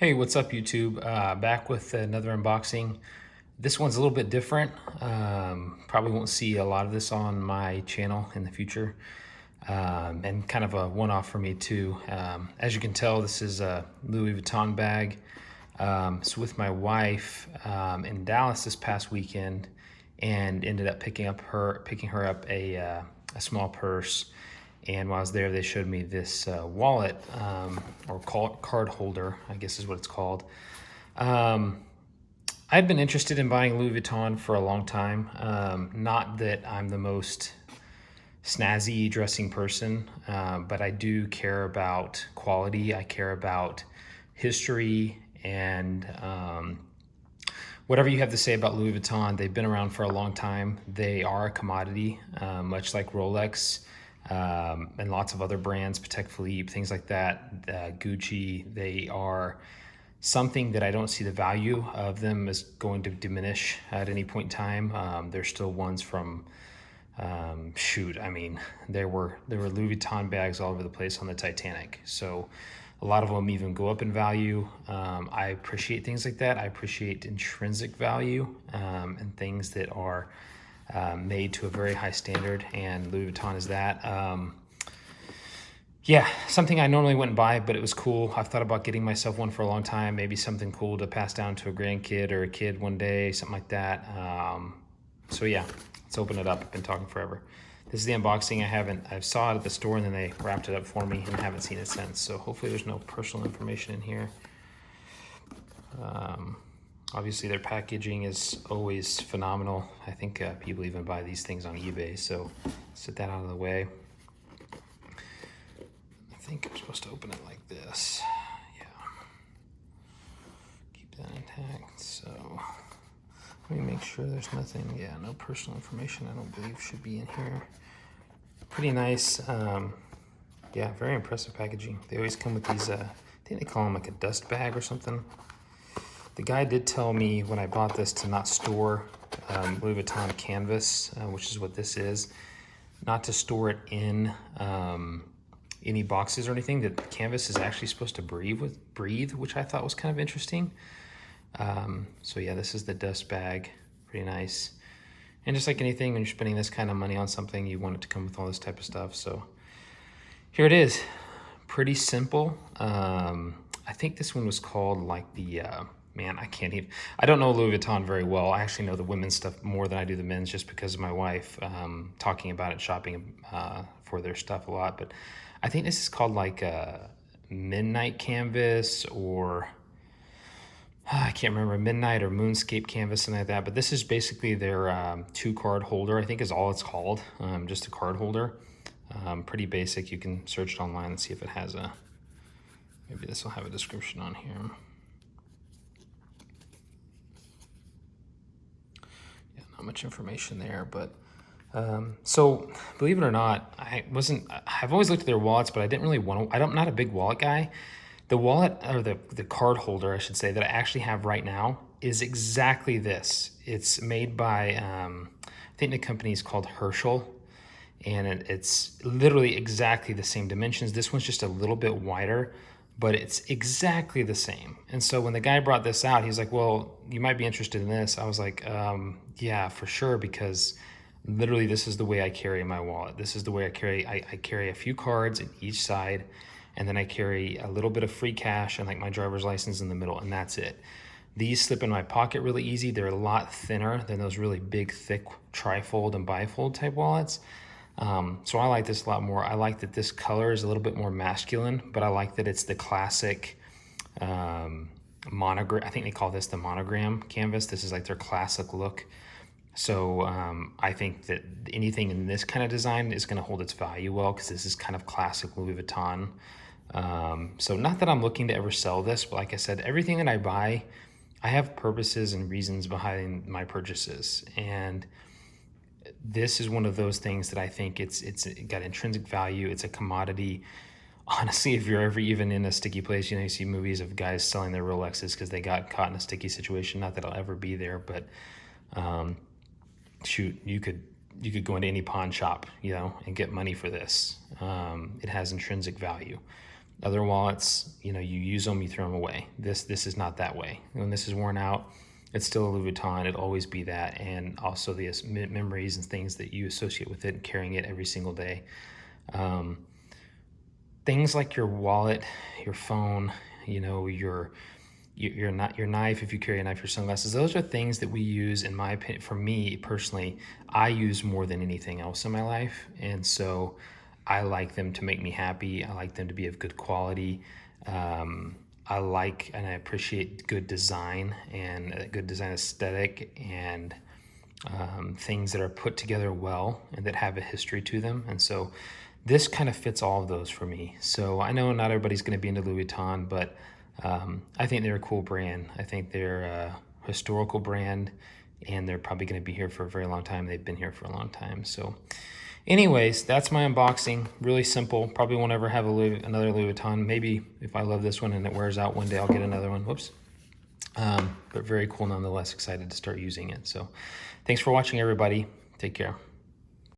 Hey, what's up YouTube? Back with another unboxing. This one's a little bit different. Probably won't see a lot of this on my channel in the future. And kind of a one-off for me too. As you can tell, this is a Louis Vuitton bag. So with my wife in Dallas this past weekend, and ended up picking her up a small purse. And while I was there, they showed me this wallet, or card holder, I guess is what it's called. I'd been interested in buying Louis Vuitton for a long time. Not that I'm the most snazzy dressing person, but I do care about quality. I care about history and whatever you have to say about Louis Vuitton. They've been around for a long time. They are a commodity, much like Rolex. And lots of other brands, Patek Philippe, things like that, Gucci. They are something that I don't see the value of them is going to diminish at any point in time. There's still ones from, I mean, there were Louis Vuitton bags all over the place on the Titanic. So a lot of them even go up in value. I appreciate things like that. I appreciate intrinsic value and things that are made to a very high standard, and Louis Vuitton is that. Yeah, something I normally wouldn't buy, but it was cool. I've thought about getting myself one for a long time, maybe something cool to pass down to a grandkid or a kid one day, something like that. So yeah, let's open it up. I've been talking forever. This is the unboxing. I saw it at the store and then they wrapped it up for me and haven't seen it since. So hopefully there's no personal information in here. Obviously their packaging is always phenomenal. I think people even buy these things on eBay, so set that out of the way. I think I'm supposed to open it like this. Yeah. Keep that intact. So let me make sure there's nothing, no personal information I don't believe should be in here. Pretty nice. Yeah, very impressive packaging. They always come with these, I think they call them like a dust bag or something. The guy did tell me when I bought this to not store Louis Vuitton canvas, which is what this is, not to store it in any boxes or anything. That the canvas is actually supposed to breathe, which I thought was kind of interesting. So yeah, this is the dust bag, pretty nice. And just like anything, when you're spending this kind of money on something, you want it to come with all this type of stuff. So here it is, pretty simple. I think this one was called like the, man, I don't know Louis Vuitton very well. I actually know the women's stuff more than I do the men's just because of my wife talking about it, shopping for their stuff a lot. But I think this is called like a Midnight Canvas, or I can't remember, Midnight or Moonscape Canvas, something like that. But this is basically their two card holder, I think is all it's called, just a card holder. Pretty basic. You can search it online and see if it has maybe this will have a description on here. Not much information there, but so believe it or not, I've always looked at their wallets, but I didn't really want to. I'm not a big wallet guy. The wallet, or the card holder, I should say, that I actually have right now is exactly this. It's made by I think the company is called Herschel, and it's literally exactly the same dimensions. This one's just a little bit wider, but it's exactly the same. And so when the guy brought this out, he's like, well, you might be interested in this. I was like, yeah, for sure, because literally this is the way I carry my wallet. This is the way I carry a few cards in each side, and then I carry a little bit of free cash and like my driver's license in the middle, and that's it. These slip in my pocket really easy. They're a lot thinner than those really big, thick trifold and bifold type wallets. So I like this a lot more. I like that this color is a little bit more masculine, but I like that it's the classic monogram. I think they call this the Monogram canvas. This is like their classic look. So I think that anything in this kind of design is going to hold its value well, because this is kind of classic Louis Vuitton. So not that I'm looking to ever sell this, but like I said, everything that I buy, I have purposes and reasons behind my purchases. And this is one of those things that I think it's got intrinsic value. It's a commodity. Honestly, if you're ever even in a sticky place, you see movies of guys selling their Rolexes because they got caught in a sticky situation. Not that I'll ever be there, but shoot, you could go into any pawn shop, and get money for this. It has intrinsic value. Other wallets, you know, you use them, you throw them away. This is not that way. When this is worn out, it's still a Louis Vuitton. It'll always be that. And also the memories and things that you associate with it, carrying it every single day. Things like your wallet, your phone, you know, your knife, if you carry a knife, your sunglasses, those are things that we use, in my opinion. For me personally, I use more than anything else in my life. And so I like them to make me happy. I like them to be of good quality. I like and I appreciate good design and a good design aesthetic, and things that are put together well and that have a history to them. And so this kind of fits all of those for me. So I know not everybody's going to be into Louis Vuitton, but I think they're a cool brand. I think they're a historical brand, and they're probably going to be here for a very long time. They've been here for a long time. So anyways, that's my unboxing. Really simple. Probably won't ever have another Louis Vuitton. Maybe if I love this one and it wears out one day, I'll get another one. Whoops. But very cool nonetheless. Excited to start using it. So thanks for watching, everybody. Take care.